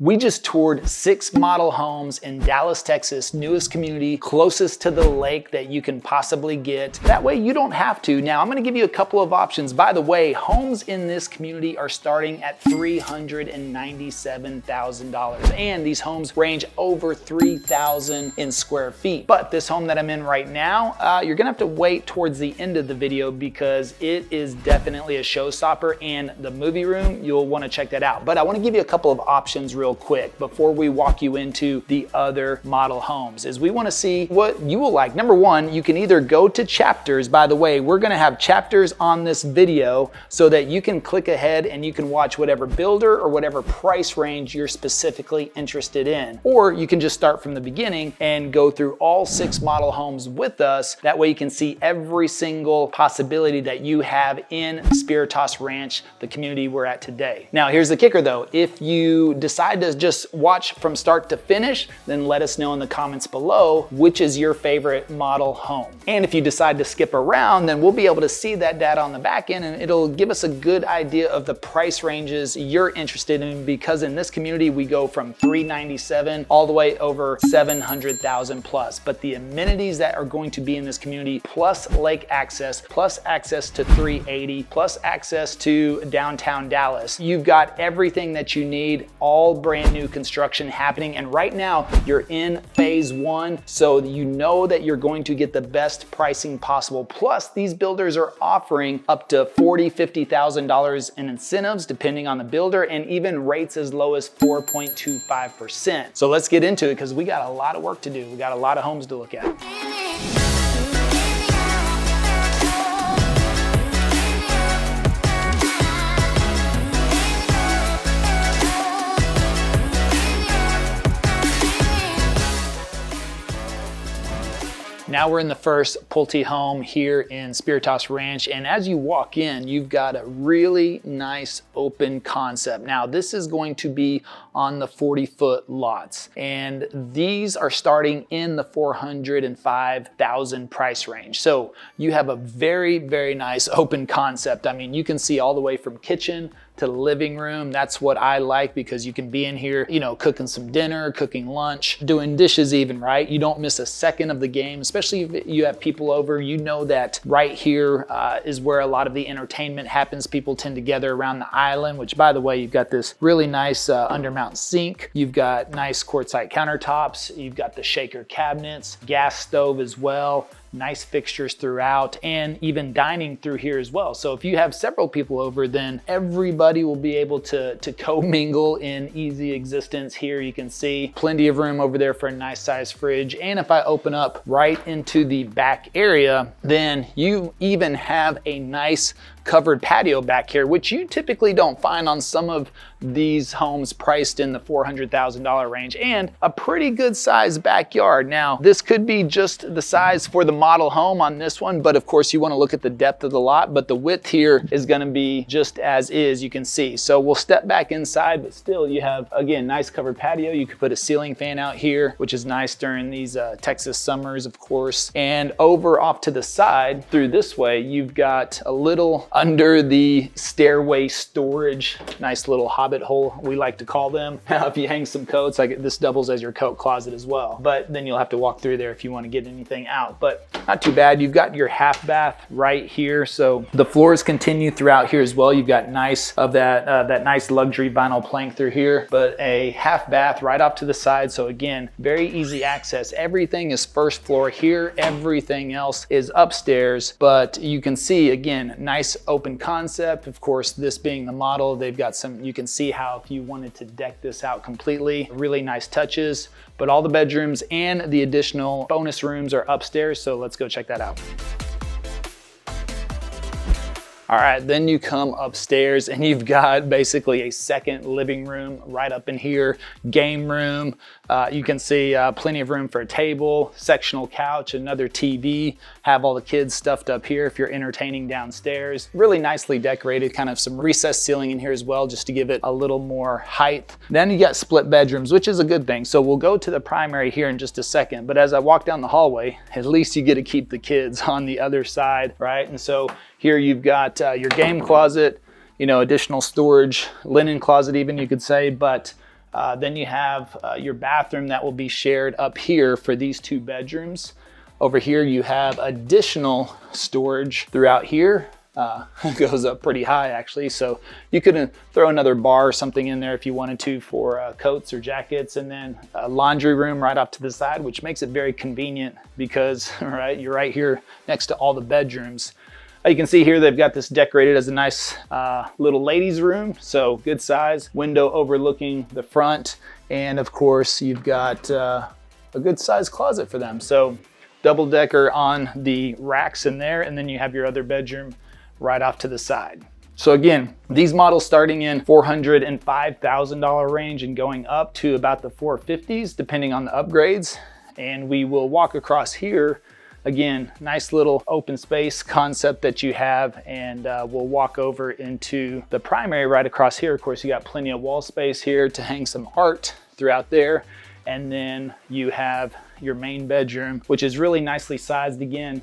We just toured 6 model homes in Dallas, Texas, newest community, closest to the lake that you can possibly get. That way you don't have to. Now I'm gonna give you a couple of options. By the way, homes in this community are starting at $397,000. And these homes range over 3,000 in square feet. But this home that I'm in right now, you're gonna have to wait towards the end of the video because it is definitely a showstopper, and the movie room, you'll wanna check that out. But I wanna give you a couple of options real quick before we walk you into the other model homes, is we want to see what you will like. Number one, you can either go to chapters. By the way, we're going to have chapters on this video so that you can click ahead and you can watch whatever builder or whatever price range you're specifically interested in. Or you can just start from the beginning and go through all 6 model homes with us. That way you can see every single possibility that you have in Spiritas Ranch, the community we're at today. Now here's the kicker though. If you decide to just watch from start to finish, then let us know in the comments below which is your favorite model home. And if you decide to skip around, then we'll be able to see that data on the back end, and it'll give us a good idea of the price ranges you're interested in, because in this community we go from $397 all the way over $700,000 plus. But the amenities that are going to be in this community, plus lake access, plus access to 380, plus access to downtown Dallas, you've got everything that you need, all brand new construction happening. And right now you're in phase 1, so you know that you're going to get the best pricing possible. Plus these builders are offering up to $40,000, $50,000 in incentives depending on the builder, and even rates as low as 4.25%. So let's get into it because we got a lot of work to do. We got a lot of homes to look at. Now we're in the first Pulte home here in Spiritas Ranch, and as you walk in, you've got a really nice open concept. Now this is going to be on the 40-foot lots, and these are starting in the $405,000 price range. So you have a very, very nice open concept. I mean, you can see all the way from kitchen to the living room. That's what I like, because you can be in here, you know, cooking some dinner, cooking lunch, doing dishes even, right? You don't miss a second of the game, especially if you have people over. You know that right here is where a lot of the entertainment happens. People tend to gather around the island, which by the way, you've got this really nice undermount sink. You've got nice quartzite countertops. You've got the shaker cabinets, gas stove as well. Nice fixtures throughout, and even dining through here as well. So if you have several people over, then everybody will be able to co-mingle in easy existence. Here you can see plenty of room over there for a nice size fridge. And if I open up right into the back area, then you even have a nice covered patio back here, which you typically don't find on some of these homes priced in the $400,000 range, and a pretty good sized backyard. Now, this could be just the size for the model home on this one, but of course you want to look at the depth of the lot, but the width here is going to be just as is, you can see. So we'll step back inside, but still you have, again, nice covered patio. You could put a ceiling fan out here, which is nice during these Texas summers, of course. And over off to the side through this way, you've got a little under the stairway storage, nice little hobbit hole, we like to call them. Now, if you hang some coats, like this doubles as your coat closet as well, but then you'll have to walk through there if you want to get anything out, but not too bad. You've got your half bath right here, so the floors continue throughout here as well. You've got nice of that nice luxury vinyl plank through here, but a half bath right off to the side. So again, very easy access. Everything is first floor here, everything else is upstairs, but you can see again, nice open concept. Of course, this being the model, they've got some, you can see how if you wanted to deck this out completely, really nice touches, but all the bedrooms and the additional bonus rooms are upstairs. So let's go check that out. All right, then you come upstairs and you've got basically a second living room right up in here, game room. You can see plenty of room for a table, sectional couch, another TV, have all the kids stuffed up here if you're entertaining downstairs. Really nicely decorated, kind of some recessed ceiling in here as well, just to give it a little more height. Then you got split bedrooms, which is a good thing. So we'll go to the primary here in just a second, but as I walk down the hallway, at least you get to keep the kids on the other side, right? And so here you've got your game closet, you know, additional storage, linen closet even, you could say, but Then you have your bathroom that will be shared up here for these 2 bedrooms. Over here you have additional storage throughout here. It goes up pretty high actually, so you could throw another bar or something in there if you wanted to for coats or jackets, and then a laundry room right off to the side, which makes it very convenient because right, you're right here next to all the bedrooms. You can see here they've got this decorated as a nice little ladies room, so good size, window overlooking the front, and of course you've got a good size closet for them. So double decker on the racks in there, and then you have your other bedroom right off to the side. So again, these models starting in $400,000 and $5,000 range and going up to about the 450s depending on the upgrades. And we will walk across here. Again, nice little open space concept that you have, and we'll walk over into the primary right across here. Of course, you got plenty of wall space here to hang some art throughout there. And then you have your main bedroom, which is really nicely sized again.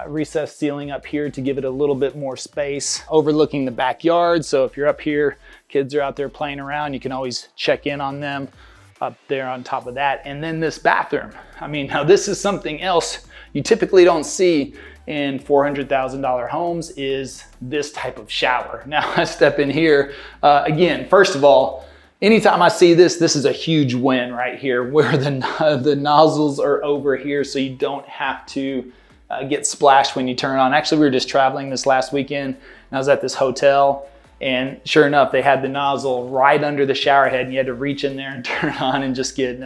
Recessed ceiling up here to give it a little bit more space, overlooking the backyard. So if you're up here, kids are out there playing around, you can always check in on them up there on top of that. And then this bathroom. I mean, now this is something else you typically don't see in $400,000 homes, is this type of shower. Now I step in here, again, first of all, anytime I see this, this is a huge win right here, where the nozzles are over here so you don't have to get splashed when you turn it on. Actually, we were just traveling this last weekend, and I was at this hotel, and sure enough, they had the nozzle right under the shower head, and you had to reach in there and turn it on and just get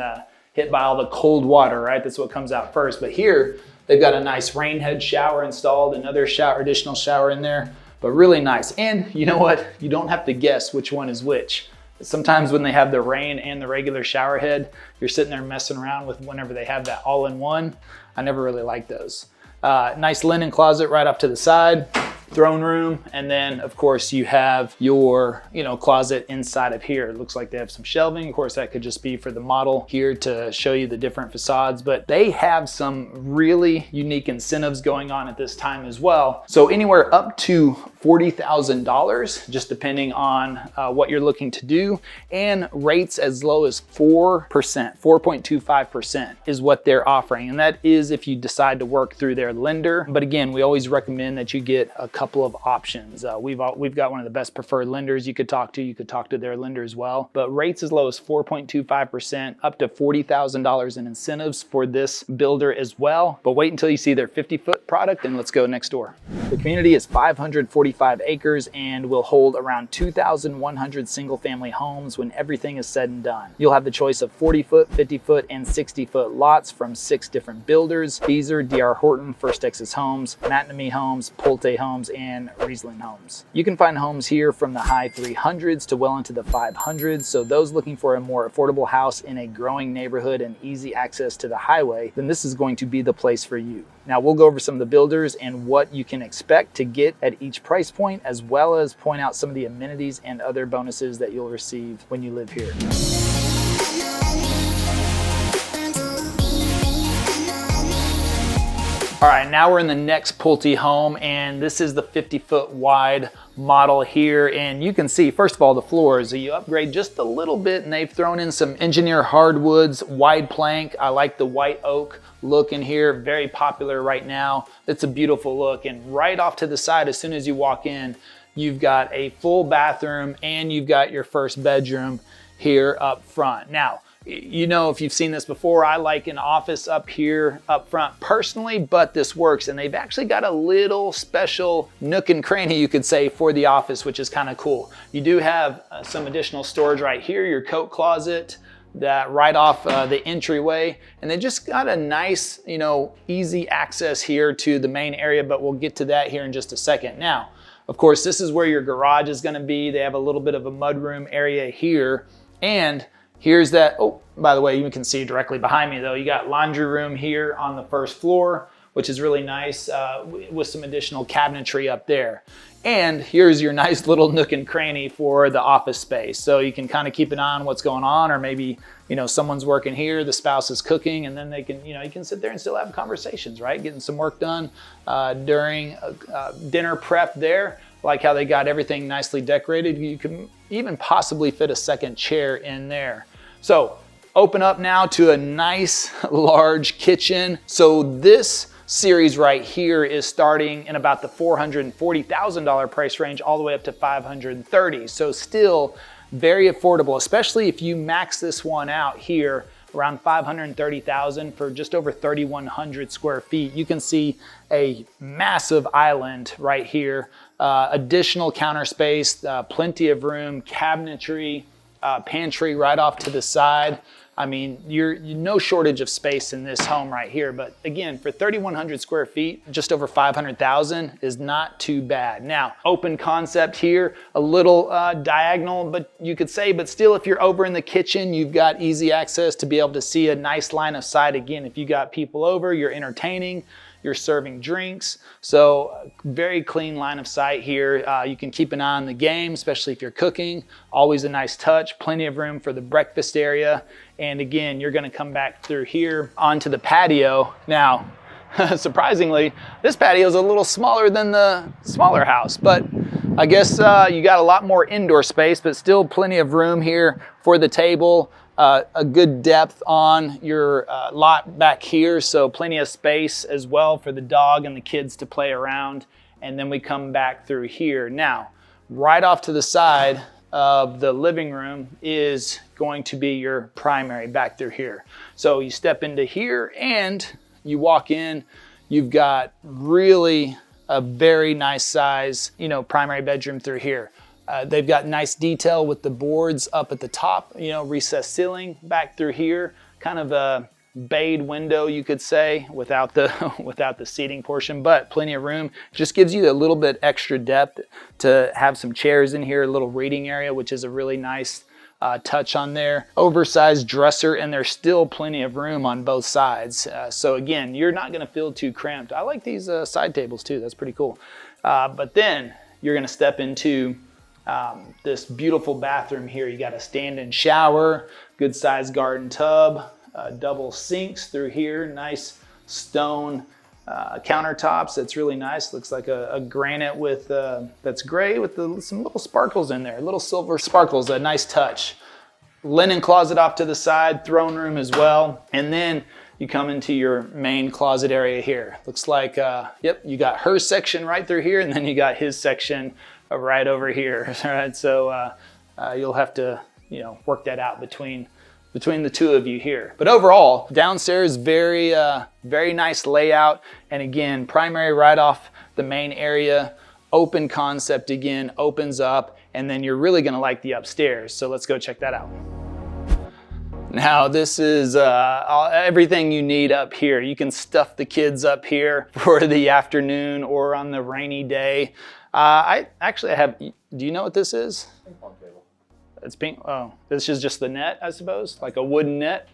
hit by all the cold water, right? That's what comes out first. But here, they've got a nice rain head shower installed, another shower, additional shower in there, but really nice. And you know what? You don't have to guess which one is which. Sometimes when they have the rain and the regular shower head, you're sitting there messing around with whenever they have that all-in-one. I never really like those. Nice linen closet right off to the side, throne room, and then of course you have your closet inside of here. It looks like they have some shelving. Of course, that could just be for the model here to show you the different facades, but they have some really unique incentives going on at this time as well. So anywhere up to $40,000, just depending on what you're looking to do, and rates as low as 4%, 4.25% is what they're offering. And that is if you decide to work through their lender. But again, we always recommend that you get a couple of options. We've got one of the best preferred lenders you could talk to. You could talk to their lender as well. But rates as low as 4.25%, up to $40,000 in incentives for this builder as well. But wait until you see their 50-foot product, and let's go next door. The community is 545 acres and will hold around 2,100 single-family homes when everything is said and done. You'll have the choice of 40-foot, 50-foot, and 60-foot lots from 6 different builders: Beazer, DR Horton, First Texas Homes, Matinee Homes, Pulte Homes, and Riesling Homes. You can find homes here from the high 300s to well into the 500s, so those looking for a more affordable house in a growing neighborhood and easy access to the highway, then this is going to be the place for you. Now we'll go over some of the builders and what you can expect to get at each price point, as well as point out some of the amenities and other bonuses that you'll receive when you live here. All right, now we're in the next Pulte home, and this is the 50-foot wide model here. And you can see, first of all, the floors, you upgrade just a little bit, and they've thrown in some engineer hardwoods, wide plank. I like the white oak look in here, very popular right now. It's a beautiful look. And right off to the side, as soon as you walk in, you've got a full bathroom and you've got your first bedroom here up front. Now, if you've seen this before, I like an office up here up front personally, but this works. And they've actually got a little special nook and cranny, you could say, for the office, which is kind of cool. You do have some additional storage right here, your coat closet, that right off the entryway. And they just got a nice, easy access here to the main area, but we'll get to that here in just a second. Now, of course, this is where your garage is gonna be. They have a little bit of a mudroom area here. And here's that, oh, by the way, you can see directly behind me though, you got laundry room here on the first floor, which is really nice with some additional cabinetry up there. And here's your nice little nook and cranny for the office space. So you can kind of keep an eye on what's going on, or maybe, someone's working here, the spouse is cooking, and then they can, you can sit there and still have conversations, right? Getting some work done during dinner prep there. Like how they got everything nicely decorated. You can even possibly fit a second chair in there. So open up now to a nice large kitchen. So this series right here is starting in about the $440,000 price range all the way up to $530,000. So still very affordable, especially if you max this one out here around $530,000 for just over 3,100 square feet. You can see a massive island right here, additional counter space, plenty of room, cabinetry, pantry right off to the side. I mean, you're no shortage of space in this home right here. But again, for 3,100 square feet, just over 500,000 is not too bad. Now, open concept here, a little diagonal, but you could say, but still, if you're over in the kitchen, you've got easy access to be able to see a nice line of sight. Again, if you got people over, you're entertaining, you're serving drinks. So very clean line of sight here. You can keep an eye on the game, especially if you're cooking. Always a nice touch, plenty of room for the breakfast area. And again, you're gonna come back through here onto the patio. Now, surprisingly, this patio is a little smaller than the smaller house, but I guess you got a lot more indoor space, but still plenty of room here for the table. A good depth on your lot back here, so plenty of space as well for the dog and the kids to play around. And then we come back through here. Now, right off to the side of the living room is going to be your primary back through here. So you step into here and you walk in, you've got really a very nice size, primary bedroom through here. They've got nice detail with the boards up at the top, recessed ceiling back through here, kind of a bayed window, you could say, without the seating portion, but plenty of room. Just gives you a little bit extra depth to have some chairs in here, a little reading area, which is a really nice touch on there. Oversized dresser, and there's still plenty of room on both sides. So again, you're not gonna feel too cramped. I like these side tables too, that's pretty cool. But then you're gonna step into this beautiful bathroom here. You got a stand-in shower, good sized garden tub, double sinks through here, nice stone countertops. That's really nice. Looks like a granite with that's gray with some little sparkles in there, little silver sparkles, a nice touch. Linen closet off to the side, throne room as well. And then you come into your main closet area here. Looks like, yep, you got her section right through here, and then you got his section right over here. All right, so you'll have to, work that out between the two of you here. But overall, downstairs, very nice layout. And again, primary right off the main area, open concept again, opens up, and then you're really gonna like the upstairs. So let's go check that out. Now this is everything you need up here. You can stuff the kids up here for the afternoon or on the rainy day. I have, do you know what this is? Ping pong table. It's pink, oh, this is just the net, I suppose, like a wooden net.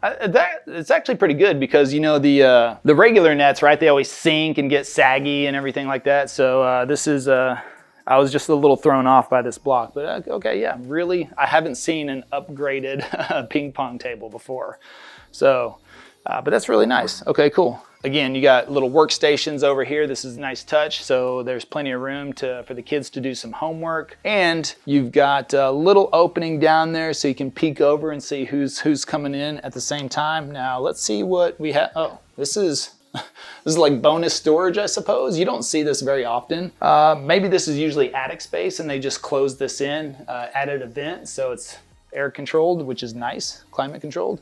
It's actually pretty good because, the regular nets, right, they always sink and get saggy and everything like that. So this is, I was just a little thrown off by this block, but okay, yeah, really, I haven't seen an upgraded ping pong table before. So, but that's really nice. Okay, cool. Again, you got little workstations over here. This is a nice touch. So there's plenty of room for the kids to do some homework. And you've got a little opening down there so you can peek over and see who's coming in at the same time. Now let's see what we have. Oh, this is like bonus storage, I suppose. You don't see this very often. Maybe this is usually attic space and they just close this in, added a vent. So it's air controlled, which is nice, climate controlled.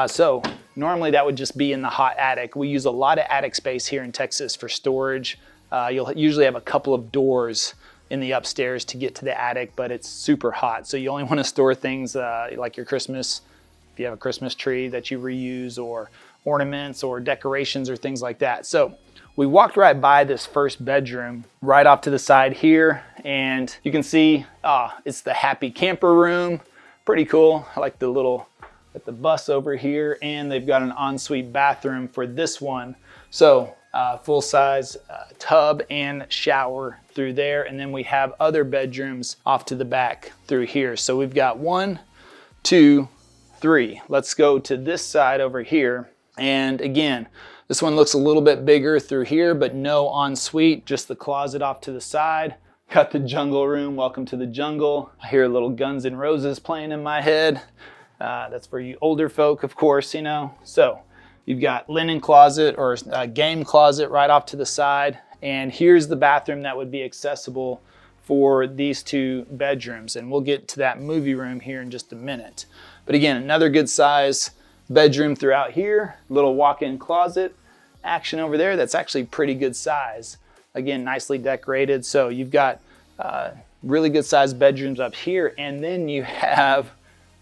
So normally that would just be in the hot attic. We use a lot of attic space here in Texas for storage. You'll usually have a couple of doors in the upstairs to get to the attic, but it's super hot. So you only want to store things like your Christmas, if you have a Christmas tree that you reuse, or ornaments or decorations or things like that. So we walked right by this first bedroom right off to the side here, and you can see it's the happy camper room. Pretty cool. I like the little at the bus over here, and they've got an ensuite bathroom for this one. So full size tub and shower through there. And then we have other bedrooms off to the back through here. So we've got 1, 2, 3. Let's go to this side over here. And again, this one looks a little bit bigger through here, but no ensuite, just the closet off to the side. Got the jungle room, welcome to the jungle. I hear little Guns N' Roses playing in my head. That's for you older folk, of course, you know. So you've got linen closet or a game closet right off to the side. And here's the bathroom that would be accessible for these two bedrooms. And we'll get to that movie room here in just a minute. But again, another good size bedroom throughout here, little walk-in closet action over there. That's actually pretty good size. Again, nicely decorated. So you've got really good sized bedrooms up here. And then you have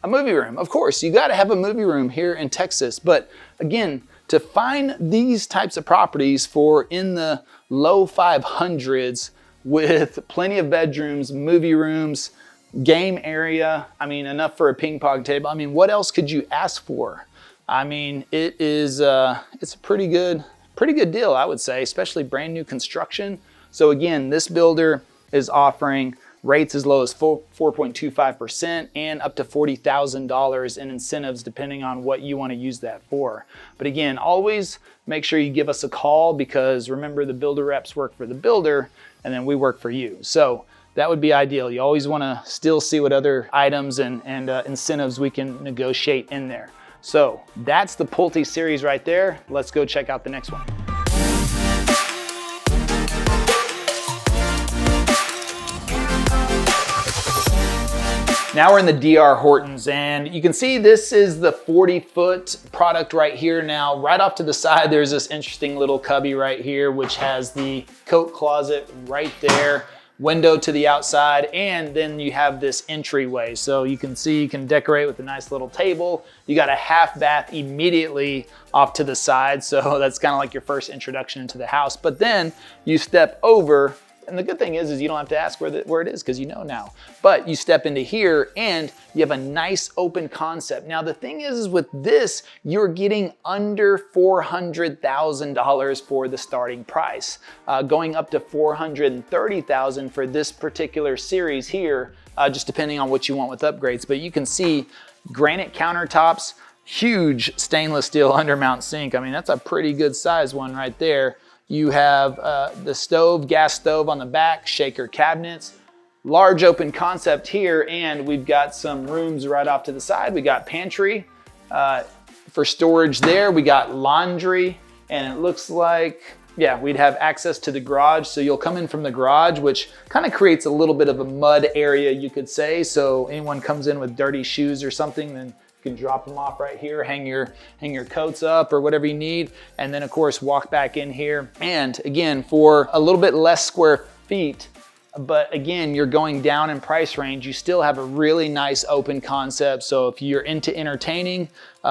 a movie room. Of course, you got to have a movie room here in Texas. But again, to find these types of properties for in the low 500s with plenty of bedrooms, movie rooms, game area, I mean, enough for a ping pong table. I mean, what else could you ask for? I mean, it's a pretty good deal, I would say, especially brand new construction. So again, this builder is offering rates as low as 4.25% and up to $40,000 in incentives depending on what you want to use that for. But again, always make sure you give us a call, because remember, the builder reps work for the builder and then we work for you. So that would be ideal. You always want to still see what other items and incentives we can negotiate in there. So that's the Pulte series right there. Let's go check out the next one. Now we're in the DR Hortons, and you can see this is the 40-foot product right here. Now, right off to the side, there's this interesting little cubby right here, which has the coat closet right there, window to the outside, and then you have this entryway. So you can see you can decorate with a nice little table. You got a half bath immediately off to the side, so that's kind of like your first introduction into the house. But then you step over, and the good thing is you don't have to ask where it is, because you know now. But you step into here and you have a nice open concept. Now the thing is with this, you're getting under $400,000 for the starting price, going up to $430,000 for this particular series here, just depending on what you want with upgrades. But you can see granite countertops, huge stainless steel undermount sink. I mean, that's a pretty good size one right there. You have the stove, gas stove on the back, shaker cabinets, large open concept here, and we've got some rooms right off to the side. We got pantry for storage there. We got laundry, and it looks like, yeah, we'd have access to the garage. So you'll come in from the garage, which kind of creates a little bit of a mud area, you could say. So anyone comes in with dirty shoes or something, then can drop them off right here, hang your coats up or whatever you need, and then of course walk back in here. And again, for a little bit less square feet, but again, you're going down in price range, you still have a really nice open concept. So if you're into entertaining,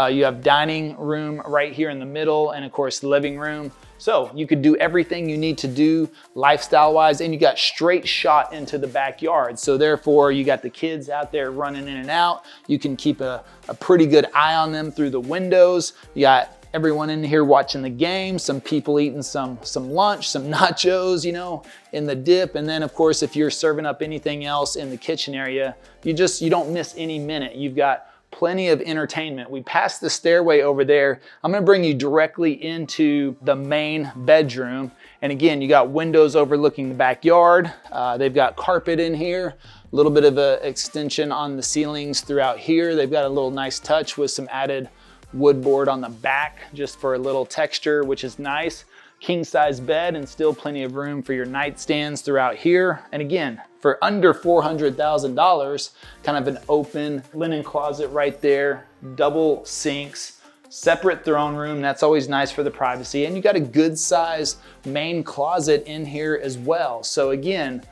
you have dining room right here in the middle, and of course the living room. So you could do everything you need to do lifestyle wise, and you got straight shot into the backyard. So therefore you got the kids out there running in and out. You can keep a pretty good eye on them through the windows. You got everyone in here watching the game, some people eating some lunch, some nachos, you know, in the dip. And then of course, if you're serving up anything else in the kitchen area, you don't miss any minute. You've got plenty of entertainment. We passed the stairway over there. I'm gonna bring you directly into the main bedroom. And again, you got windows overlooking the backyard. They've got carpet in here, a little bit of an extension on the ceilings throughout here. They've got a little nice touch with some added wood board on the back just for a little texture, which is nice. King size bed and still plenty of room for your nightstands throughout here. And again, for under $400,000, kind of an open linen closet right there, double sinks, separate throne room. That's always nice for the privacy. And you got a good size main closet in here as well. So again,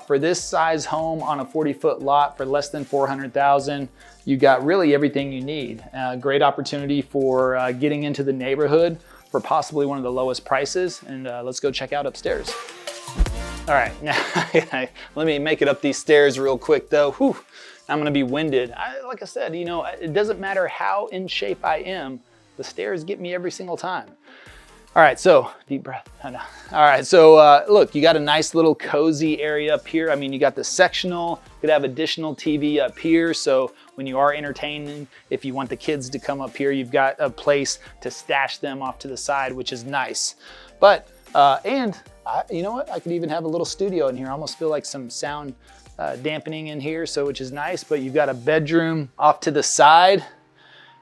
for this size home on a 40-foot lot for less than $400,000, you got really everything you need. Great opportunity for getting into the neighborhood for possibly one of the lowest prices. And let's go check out upstairs. All right, now let me make it up these stairs real quick though. Whew, I'm gonna be winded. Like I said, you know, it doesn't matter how in shape I am, the stairs get me every single time. All right, so deep breath. All right, so look, you got a nice little cozy area up here. I mean, you got the sectional, you could have additional TV up here. So when you are entertaining, if you want the kids to come up here, you've got a place to stash them off to the side, which is nice. But, you know what? I could even have a little studio in here. I almost feel like some sound dampening in here, so which is nice. But you've got a bedroom off to the side.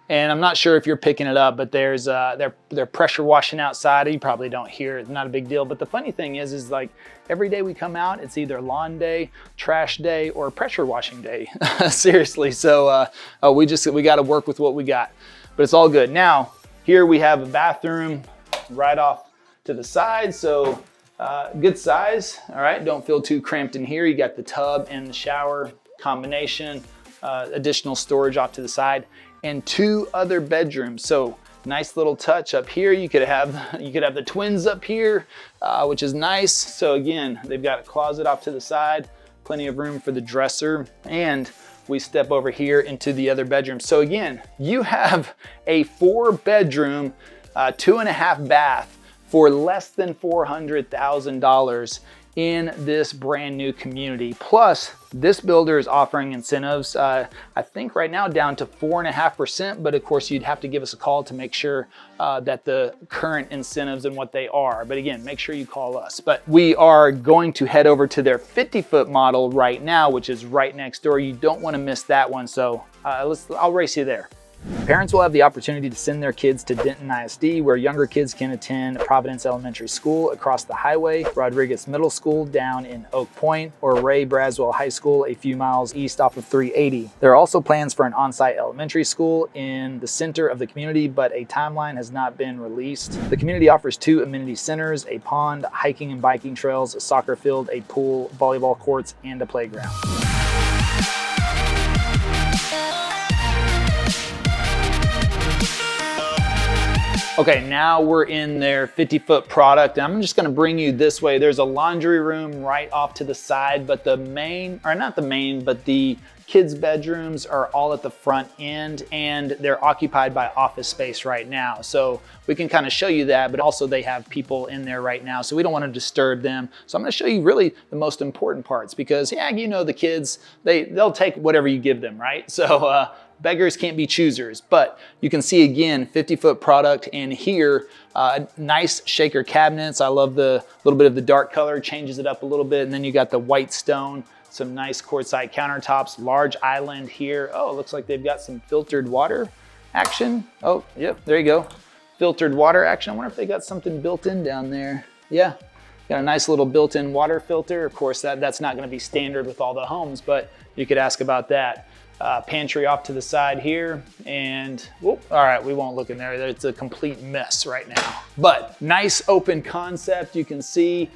And I'm not sure if you're picking it up, but there's they're pressure washing outside. You probably don't hear it, it's not a big deal. But the funny thing is like every day we come out, it's either lawn day, trash day, or pressure washing day. Seriously. So we got to work with what we got, but it's all good. Now here we have a bathroom right off to the side. So good size. All right. Don't feel too cramped in here. You got the tub and the shower combination, additional storage off to the side, and 2 other bedrooms. So nice little touch up here. You could have the twins up here, which is nice. So again, they've got a closet off to the side, plenty of room for the dresser, and we step over here into the other bedroom. So again, you have a 4-bedroom, 2.5 bath for less than $400,000 in this brand new community. Plus, this builder is offering incentives, I think right now down to 4.5%, but of course you'd have to give us a call to make sure that the current incentives and what they are. But again, make sure you call us. But we are going to head over to their 50-foot model right now, which is right next door. You don't want to miss that one. So I'll race you there. Parents will have the opportunity to send their kids to Denton ISD, where younger kids can attend Providence Elementary School across the highway, Rodriguez Middle School down in Oak Point, or Ray Braswell High School a few miles east off of 380. There are also plans for an on-site elementary school in the center of the community, but a timeline has not been released. The community offers 2 amenity centers, a pond, hiking and biking trails, a soccer field, a pool, volleyball courts, and a playground. Okay, now we're in their 50-foot product, and I'm just gonna bring you this way. There's a laundry room right off to the side, but the kids' bedrooms are all at the front end, and they're occupied by office space right now. So we can kind of show you that, but also they have people in there right now, so we don't want to disturb them. So I'm going to show you really the most important parts, because yeah, you know, the kids, they'll take whatever you give them, right? So beggars can't be choosers. But you can see again, 50-foot product, and here nice shaker cabinets. I love the little bit of the dark color, changes it up a little bit, and then you got the white stone. Some nice quartzite countertops, large island here. Oh, it looks like they've got some filtered water action. Oh, yep, there you go. Filtered water action. I wonder if they got something built in down there. Yeah, got a nice little built-in water filter. Of course, that's not gonna be standard with all the homes, but you could ask about that. Pantry off to the side here, and whoop, all right, we won't look in there. It's a complete mess right now. But nice open concept. You can see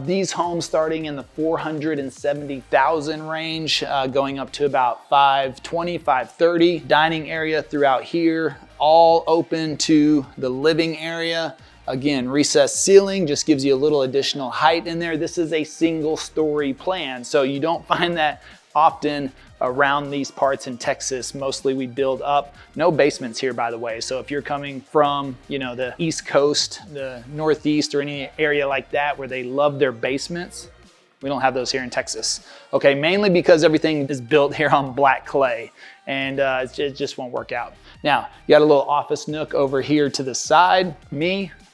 these homes starting in the $470,000 range, going up to about $520,000, $530,000. Dining area throughout here, all open to the living area. Again, recessed ceiling just gives you a little additional height in there. This is a single-story plan, so you don't find that often around these parts in Texas. Mostly we build up. No basements here, by the way. So if you're coming from, you know, the East Coast, the Northeast, or any area like that where they love their basements, we don't have those here in Texas. Okay, mainly because everything is built here on black clay, and it just won't work out. Now, you got a little office nook over here to the side.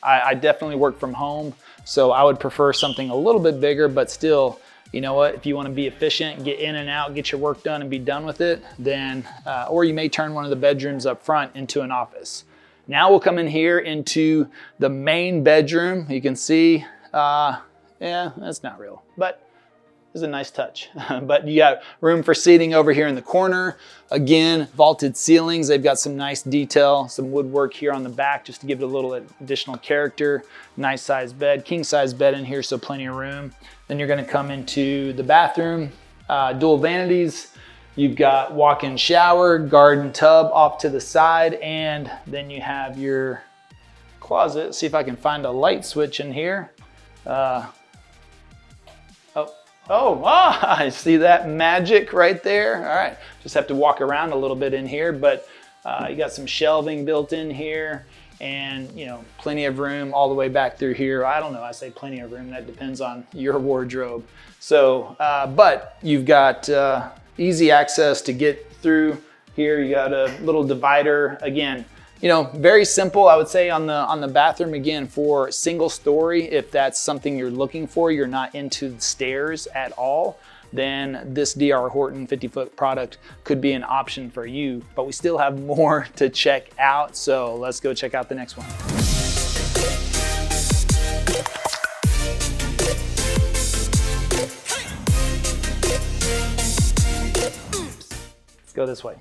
I definitely work from home, so I would prefer something a little bit bigger, but still, you know what, if you want to be efficient, get in and out, get your work done and be done with it, then, or you may turn one of the bedrooms up front into an office. Now we'll come in here into the main bedroom. You can see, yeah, that's not real, but it's a nice touch. But you got room for seating over here in the corner. Again, vaulted ceilings. They've got some nice detail, some woodwork here on the back just to give it a little additional character. Nice size bed, king size bed in here, so plenty of room. Then you're gonna come into the bathroom, dual vanities. You've got walk-in shower, garden tub off to the side, and then you have your closet. See if I can find a light switch in here. I see that magic right there. All right, just have to walk around a little bit in here, but you got some shelving built in here, and you know, plenty of room all the way back through here. I don't know, I say plenty of room, that depends on your wardrobe. So, but you've got easy access to get through here. You got a little divider. Again, you know, very simple, I would say, on the bathroom. Again, for single story, if that's something you're looking for, you're not into the stairs at all. then this DR Horton 50-foot product could be an option for you. But we still have more to check out, so let's go check out the next one. Let's go this way.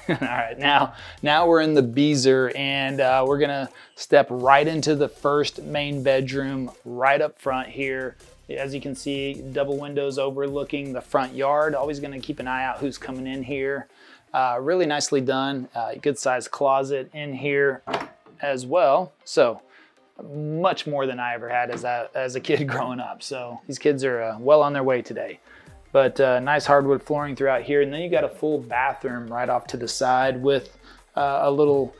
All right, now we're in the Beazer, and we're gonna step right into the first main bedroom right up front here. As you can see, double windows overlooking the front yard. Always gonna keep an eye out who's coming in here. Really nicely done. Good sized closet in here as well. So much more than I ever had as a kid growing up. So these kids are well on their way today. But nice hardwood flooring throughout here. And then you got a full bathroom right off to the side with a little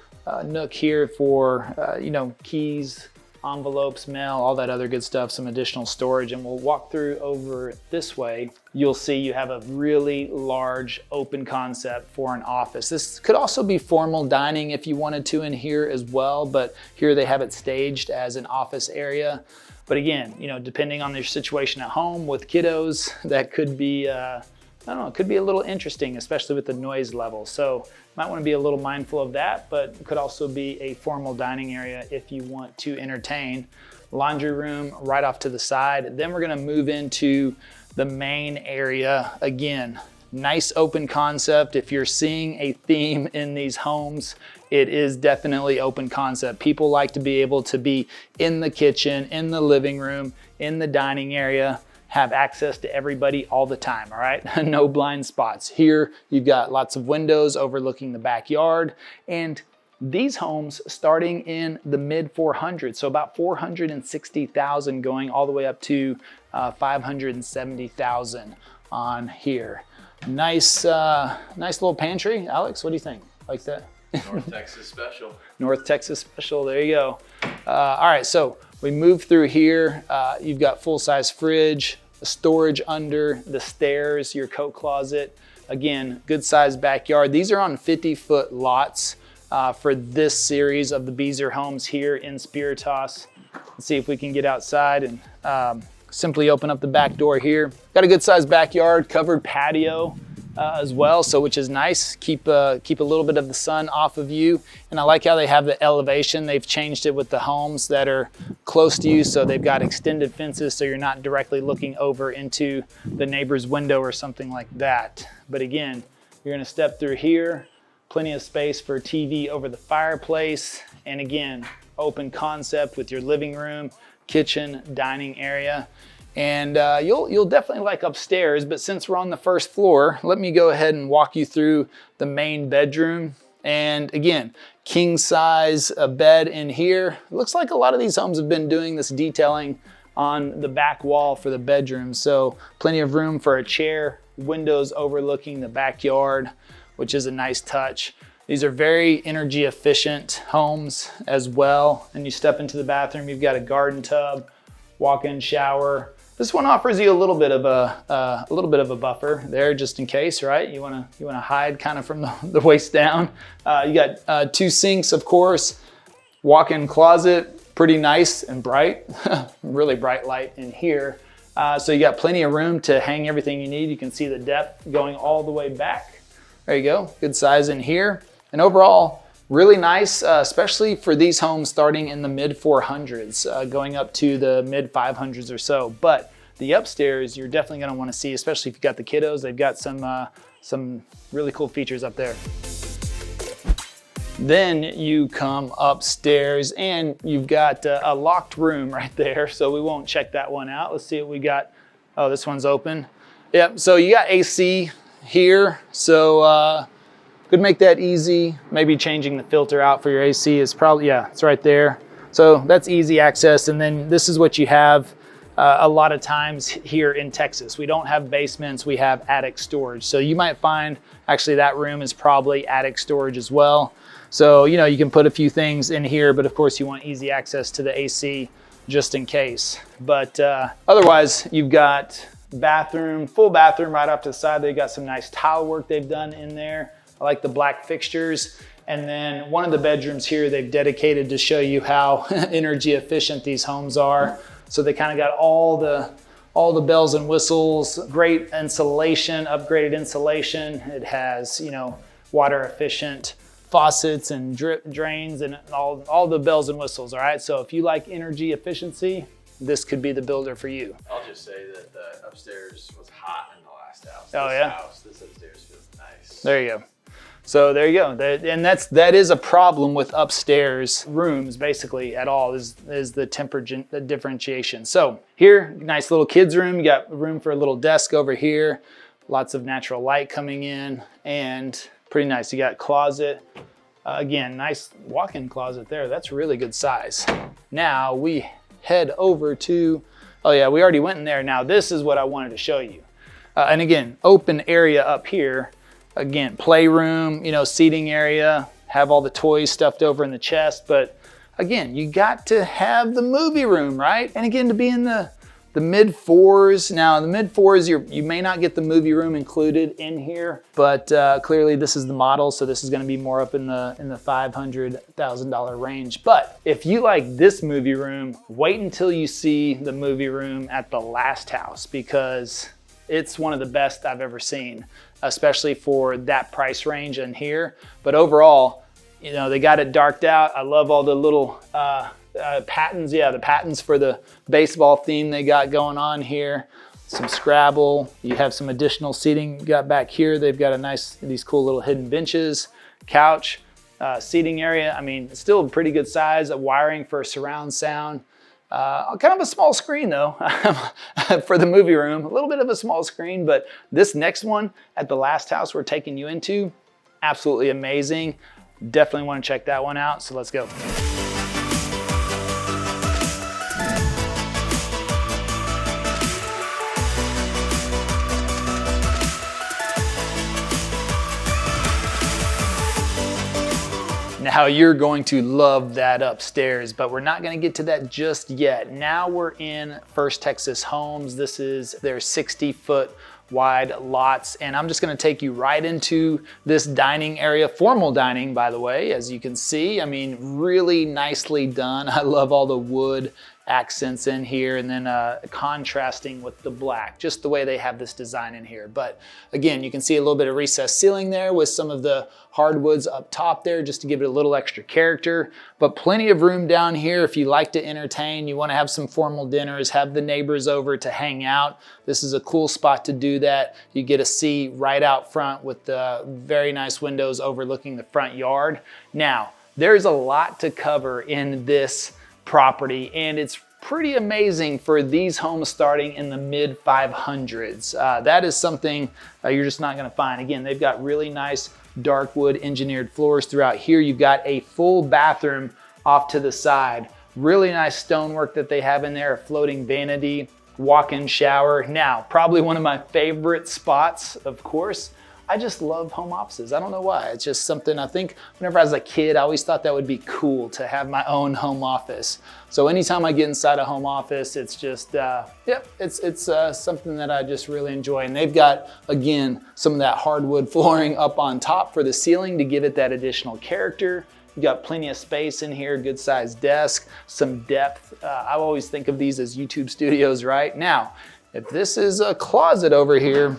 nook here for, you know, keys, envelopes, mail, all that other good stuff, some additional storage. And we'll walk through over this way. You'll see you have a really large open concept for an office. This could also be formal dining if you wanted to in here as well, but here they have it staged as an office area. But again, you know, depending on your situation at home with kiddos, that could be, I don't know, it could be a little interesting, especially with the noise level. So might want to be a little mindful of that, but it could also be a formal dining area if you want to entertain. Laundry room right off to the side. Then we're going to move into the main area. Again, nice open concept. If you're seeing a theme in these homes, it is definitely open concept. People like to be able to be in the kitchen, in the living room, in the dining area, have access to everybody all the time, all right? No blind spots. Here, you've got lots of windows overlooking the backyard, and these homes starting in the mid 400s, so about 460,000 going all the way up to 570,000 on here. Nice little pantry. Alex, what do you think? Like that? North Texas special. North Texas special, there you go. All right, so we move through here. You've got full-size fridge, storage under the stairs, your coat closet. Again, good sized backyard. These are on 50-foot lots for this series of the Beazer homes here in Spiritas. Let's see if we can get outside and simply open up the back door here. Got a good sized backyard, covered patio as well, so which is nice. Keep a little bit of the sun off of you. And I like how they have the elevation. They've changed it with the homes that are close to you, so they've got extended fences so you're not directly looking over into the neighbor's window or something like that. But again, you're gonna step through here, plenty of space for TV over the fireplace, and again, open concept with your living room, kitchen, dining area. And you'll definitely like upstairs, but since we're on the first floor, let me go ahead and walk you through the main bedroom. And again, king size bed in here. It looks like a lot of these homes have been doing this detailing on the back wall for the bedroom. So plenty of room for a chair, windows overlooking the backyard, which is a nice touch. These are very energy efficient homes as well. And you step into the bathroom, you've got a garden tub, walk-in shower. This one offers you a little bit of a buffer there, just in case, right? You wanna hide kind of from the waist down. You got 2 sinks, of course. Walk-in closet, pretty nice and bright. Really bright light in here. So you got plenty of room to hang everything you need. You can see the depth going all the way back. There you go. Good size in here. And overall, really nice, especially for these homes starting in the mid 400s, going up to the mid 500s or so. But the upstairs, you're definitely going to want to see, especially if you've got the kiddos. They've got some really cool features up there. Then you come upstairs and you've got a locked room right there. So we won't check that one out. Let's see what we got. Oh, this one's open. Yep, so you got AC here. So could make that easy. Maybe changing the filter out for your AC is probably, yeah, it's right there. So that's easy access. And then this is what you have a lot of times here in Texas. We don't have basements, we have attic storage. So you might find actually that room is probably attic storage as well. So, you know, you can put a few things in here, but of course you want easy access to the AC just in case. But otherwise you've got bathroom, full bathroom right off to the side. They've got some nice tile work they've done in there. I like the black fixtures. And then one of the bedrooms here they've dedicated to show you how energy efficient these homes are. So they kind of got all all the bells and whistles, great insulation, upgraded insulation. It has, you know, water efficient faucets and drip drains and all the bells and whistles, all right? So if you like energy efficiency, this could be the builder for you. I'll just say that the upstairs was hot in the last house. Oh, yeah? This upstairs feels nice. There you go. So there you go. And that is a problem with upstairs rooms basically at all is the the differentiation. So here, nice little kids room. You got room for a little desk over here. Lots of natural light coming in and pretty nice. You got closet. Again, nice walk-in closet there. That's really good size. Now we head over to, oh yeah, we already went in there. Now this is what I wanted to show you. And again, open area up here. Again, playroom, you know, seating area, have all the toys stuffed over in the chest. But again, you got to have the movie room, right? And again, to be in the mid fours. Now, in the mid fours, you may not get the movie room included in here, but clearly this is the model, so this is gonna be more up in the $500,000 range. But if you like this movie room, wait until you see the movie room at the last house because it's one of the best I've ever seen, especially for that price range in here. But overall, you know, they got it darked out. I love all the little patents. Yeah, the patents for the baseball theme they got going on here. Some Scrabble. You have some additional seating you got back here. They've got these cool little hidden benches, couch, seating area. I mean, it's still a pretty good size of wiring for surround sound. Kind of a small screen though for the movie room, a little bit of a small screen, but this next one at the last house we're taking you into, absolutely amazing. Definitely want to check that one out. So let's go. Now you're going to love that upstairs, but we're not gonna get to that just yet. Now we're in First Texas Homes. This is their 60-foot wide lots, and I'm just gonna take you right into this dining area, formal dining, by the way, as you can see. I mean, really nicely done. I love all the wood accents in here and then contrasting with the black, just the way they have this design in here. But again, you can see a little bit of recessed ceiling there with some of the hardwoods up top there just to give it a little extra character, but plenty of room down here if you like to entertain, you want to have some formal dinners, have the neighbors over to hang out. This is a cool spot to do that. You get a seat right out front with the very nice windows overlooking the front yard. Now, there's a lot to cover in this property, and it's pretty amazing for these homes starting in the mid 500s. That is something you're just not going to find. Again, they've got really nice dark wood engineered floors throughout here. You've got a full bathroom off to the side. Really nice stonework that they have in there, a floating vanity, walk-in shower. Now, probably one of my favorite spots, of course, I just love home offices. I don't know why. It's just something I think whenever I was a kid, I always thought that would be cool to have my own home office. So anytime I get inside a home office, it's just, it's something that I just really enjoy. And they've got, again, some of that hardwood flooring up on top for the ceiling to give it that additional character. You got plenty of space in here, good sized desk, some depth. I always think of these as YouTube studios, right? Now, if this is a closet over here,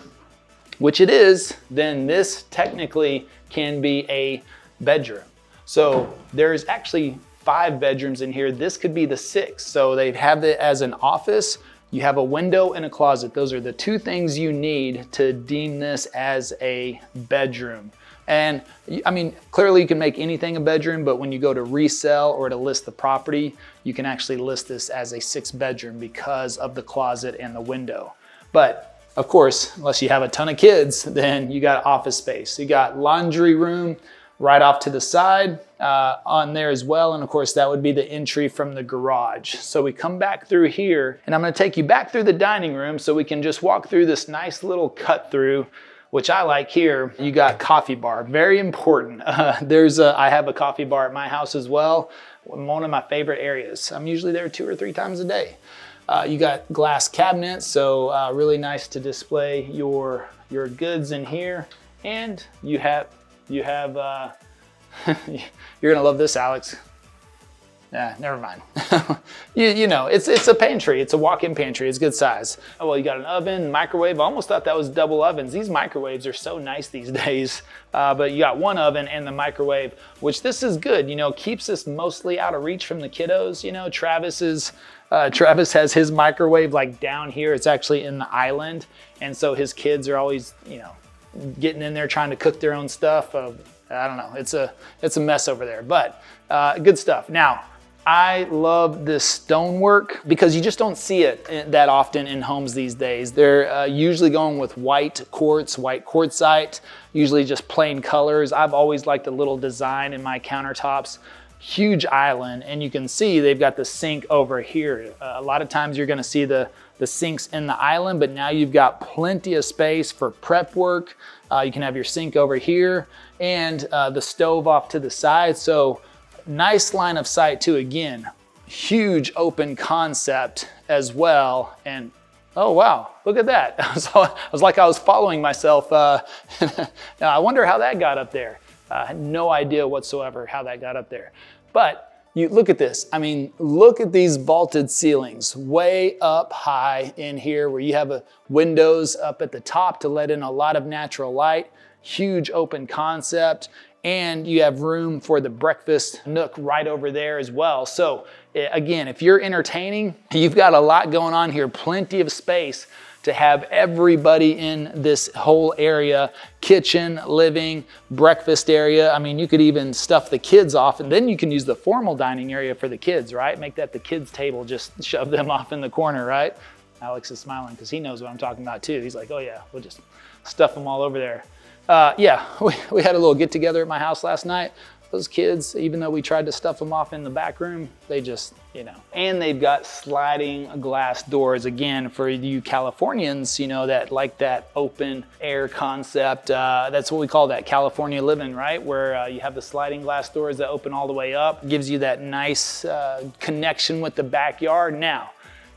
which it is, then this technically can be a bedroom. So there's actually 5 bedrooms in here. This could be the 6th. So they have it as an office. You have a window and a closet. Those are the 2 things you need to deem this as a bedroom. And I mean, clearly you can make anything a bedroom, but when you go to resell or to list the property, you can actually list this as a 6th bedroom because of the closet and the window. But of course, unless you have a ton of kids, then you got office space. You got laundry room right off to the side on there as well. And of course, that would be the entry from the garage. So we come back through here, and I'm gonna take you back through the dining room so we can just walk through this nice little cut through, which I like here. You got coffee bar, very important. I have a coffee bar at my house as well. One of my favorite areas. I'm usually there 2 or 3 times a day. You got glass cabinets, so really nice to display your goods in here. And you have you're gonna love this, Alex. Never mind. you know, it's a pantry. It's a walk-in pantry. It's good size. Oh, well, you got an oven, microwave. I almost thought that was double ovens. These microwaves are so nice these days. But you got one oven and the microwave, which this is good. You know, keeps us mostly out of reach from the kiddos. You know, Travis has his microwave like down here. It's actually in the island. And so his kids are always, you know, getting in there trying to cook their own stuff. I don't know. It's a mess over there, but good stuff. Now, I love this stonework because you just don't see it that often in homes these days. They're usually going with white quartzite, usually just plain colors. I've always liked the little design in my countertops. Huge island, and you can see they've got the sink over here. A lot of times you're gonna see the sinks in the island, but now you've got plenty of space for prep work. You can have your sink over here and the stove off to the side. So nice line of sight too. Again, huge open concept as well. And oh wow, look at that. I was like I was following myself. Now I wonder how that got up there. I had no idea whatsoever how that got up there. But you look at this. I mean, look at these vaulted ceilings way up high in here where you have windows up at the top to let in a lot of natural light. Huge open concept. And you have room for the breakfast nook right over there as well. So again, if you're entertaining, you've got a lot going on here, plenty of space to have everybody in this whole area, kitchen, living, breakfast area. I mean, you could even stuff the kids off and then you can use the formal dining area for the kids, right? Make that the kids' table, just shove them off in the corner, right? Alex is smiling because he knows what I'm talking about too. He's like, oh yeah, we'll just stuff them all over there. Yeah, we had a little get together at my house last night. Those kids, even though we tried to stuff them off in the back room, they just, you know. And they've got sliding glass doors, again, for you Californians, you know, that like that open air concept. That's what we call that California living, right? Where you have the sliding glass doors that open all the way up. Gives you that nice connection with the backyard. Now,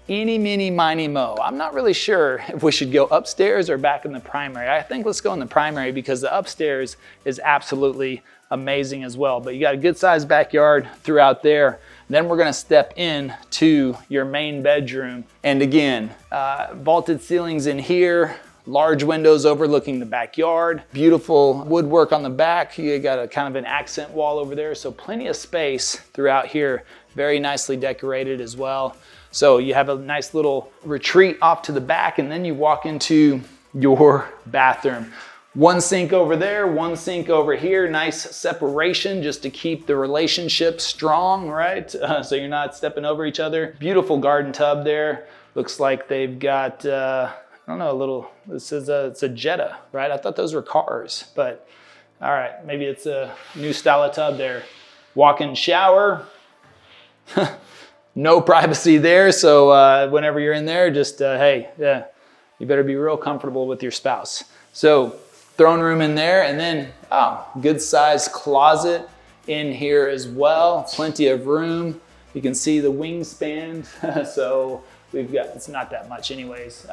eeny, meeny, miny, mo. I'm not really sure if we should go upstairs or back in the primary. I think let's go in the primary because the upstairs is absolutely amazing as well. But you got a good sized backyard throughout there. Then we're gonna step in to your main bedroom. And again, vaulted ceilings in here, large windows overlooking the backyard, beautiful woodwork on the back. You got a kind of an accent wall over there. So plenty of space throughout here, very nicely decorated as well. So you have a nice little retreat off to the back and then you walk into your bathroom. One sink over there, one sink over here, nice separation just to keep the relationship strong, right? So you're not stepping over each other. Beautiful garden tub there. Looks like they've got, I don't know, it's a Jetta, right? I thought those were cars, but all right, maybe it's a new style of tub there. Walk-in shower. No privacy there, so whenever you're in there, just hey, yeah, you better be real comfortable with your spouse. So throne room in there, and then good sized closet in here as well. Plenty of room. You can see the wingspan, so we've got, it's not that much anyways.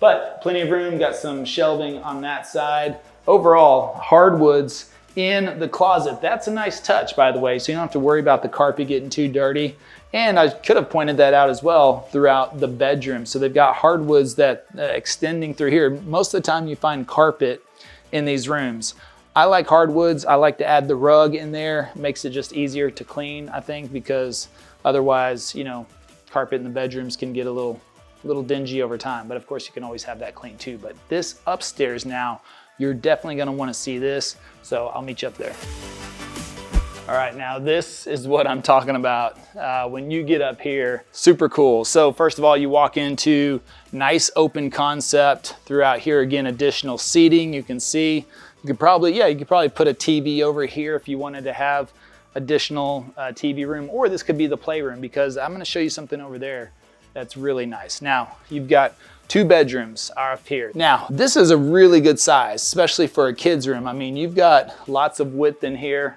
But plenty of room. Got some shelving on that side. Overall, hardwoods in the closet. That's a nice touch, by the way, so you don't have to worry about the carpet getting too dirty. And I could have pointed that out as well throughout the bedroom. So they've got hardwoods that extending through here. Most of the time you find carpet in these rooms. I like hardwoods. I like to add the rug in there. Makes it just easier to clean, I think, because otherwise, you know, carpet in the bedrooms can get a little dingy over time. But of course you can always have that clean too. But this upstairs now, you're definitely gonna wanna see this. So I'll meet you up there. All right, now this is what I'm talking about. When you get up here, super cool. So first of all, you walk into nice open concept throughout here. Again, additional seating. You can see, you could probably put a TV over here if you wanted to have additional TV room, or this could be the playroom because I'm gonna show you something over there that's really nice. Now, you've got 2 bedrooms up here. Now, this is a really good size, especially for a kid's room. I mean, you've got lots of width in here.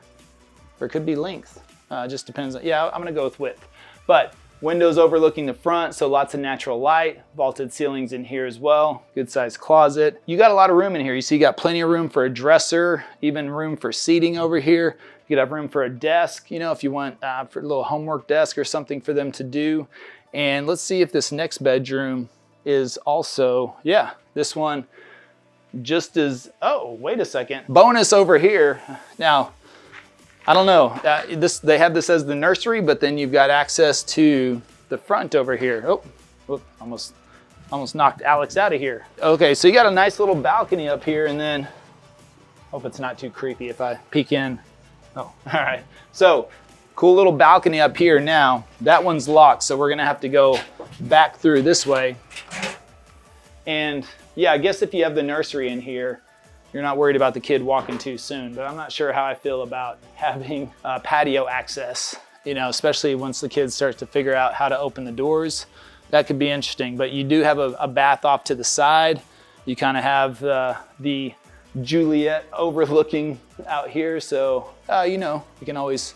Or it could be length, just depends on, yeah, I'm gonna go with width. But windows overlooking the front, so lots of natural light, vaulted ceilings in here as well, good sized closet. You got a lot of room in here. You see you got plenty of room for a dresser, even room for seating over here. You could have room for a desk, you know, if you want for a little homework desk or something for them to do. And let's see if this next bedroom is also, yeah, this one just as, oh, wait a second. Bonus over here. Now, I don't know, they have this as the nursery, but then you've got access to the front over here. Oh, whoop, almost knocked Alex out of here. Okay, so you got a nice little balcony up here, and then, hope it's not too creepy if I peek in. Oh, all right. So, cool little balcony up here. Now, that one's locked, so we're gonna have to go back through this way. And yeah, I guess if you have the nursery in here, you're not worried about the kid walking too soon, but I'm not sure how I feel about having patio access, you know, especially once the kid starts to figure out how to open the doors. That could be interesting, but you do have a bath off to the side. You kind of have the Juliet overlooking out here, so you know, you can always,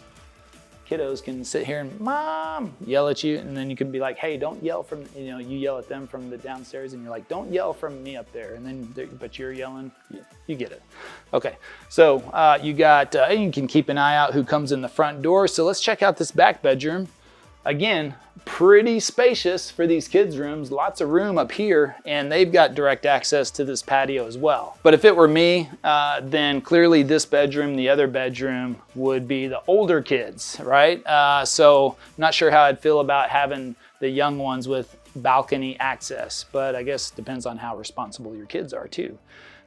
kiddos can sit here and mom yell at you, and then you can be like, hey, don't yell from, you know, you yell at them from the downstairs, and you're like, don't yell from me up there, and then but you're yelling, you get it. Okay, so you got, you can keep an eye out who comes in the front door. So let's check out this back bedroom. Again, pretty spacious for these kids' rooms, lots of room up here, and they've got direct access to this patio as well. But if it were me, then clearly this bedroom, the other bedroom, would be the older kids, right? So not sure how I'd feel about having the young ones with balcony access, but I guess it depends on how responsible your kids are too.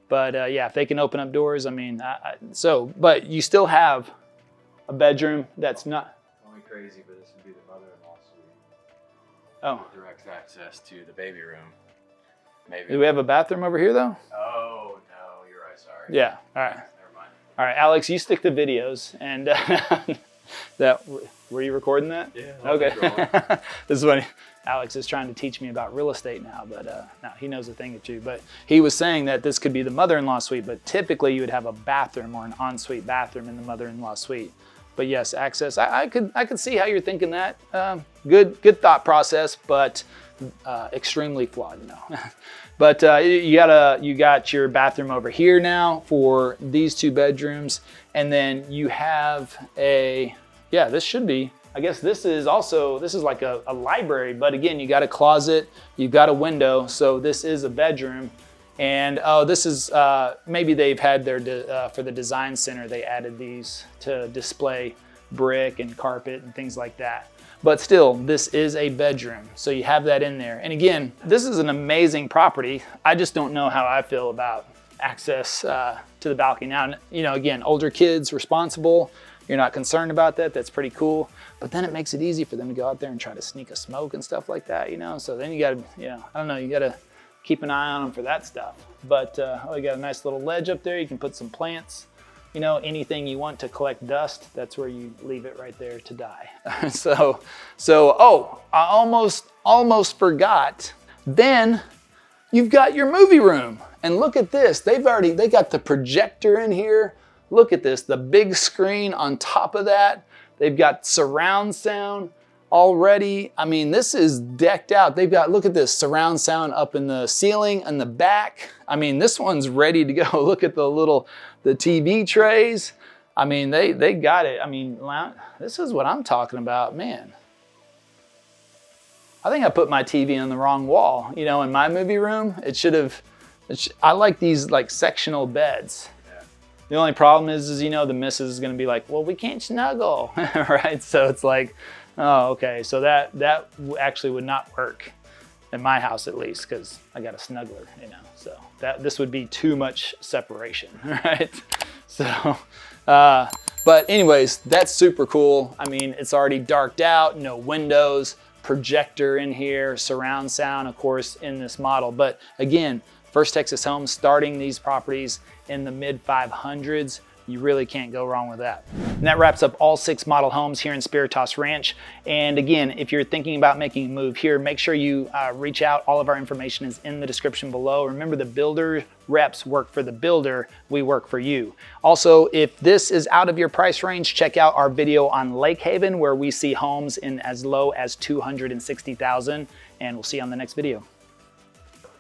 But yeah, if they can open up doors, I mean, but you still have a bedroom that's not Only crazy, but this would be the mother-in-law suite. Oh. Direct access to the baby room. Maybe. Do we have a bathroom over here though? Oh, no, you're right, sorry. Yeah, all right. Never mind. All right, Alex, you stick to videos, and were you recording that? Yeah. Okay. This is what Alex is trying to teach me about real estate now, but no, he knows a thing or two. But he was saying that this could be the mother-in-law suite, but typically you would have a bathroom or an ensuite bathroom in the mother-in-law suite. But yes, access. I could see how you're thinking that. Good thought process, but extremely flawed, you know. But you got your bathroom over here now for these two bedrooms, and then you have this should be, I guess this is like a library, but again, you got a closet, you've got a window, so this is a bedroom. And this is, maybe they've had their, for the design center, they added these to display brick and carpet and things like that. But still, this is a bedroom, so you have that in there. And again, this is an amazing property. I just don't know how I feel about access to the balcony. Now, you know, again, older kids, responsible, you're not concerned about that, that's pretty cool. But then it makes it easy for them to go out there and try to sneak a smoke and stuff like that, you know? So then you gotta, you know, I don't know, you gotta keep an eye on them for that stuff. But you got a nice little ledge up there. You can put some plants, you know, anything you want to collect dust, that's where you leave it right there to die. Oh, I almost forgot. Then you've got your movie room. And look at this, they got the projector in here. Look at this, the big screen on top of that. They've got surround sound already. I mean, this is decked out. They've got, look at this, surround sound up in the ceiling and the back. I mean, this one's ready to go. Look at the TV trays. I mean, they got it. I mean, this is what I'm talking about, man. I think I put my TV on the wrong wall. You know, in my movie room, I like these like sectional beds. The only problem is, you know, the missus is gonna be like, well, we can't snuggle, right? So it's like, oh, okay. So that actually would not work in my house, at least, because I got a snuggler, you know. So this would be too much separation, right? So, but anyways, that's super cool. I mean, it's already darked out, no windows, projector in here, surround sound, of course, in this model. But again, First Texas Homes starting these properties in the mid 500s. You really can't go wrong with that. And that wraps up all 6 model homes here in Spiritas Ranch. And again, if you're thinking about making a move here, make sure you reach out. All of our information is in the description below. Remember, the builder reps work for the builder. We work for you. Also, if this is out of your price range, check out our video on Lake Haven, where we see homes in as low as $260,000. And we'll see you on the next video.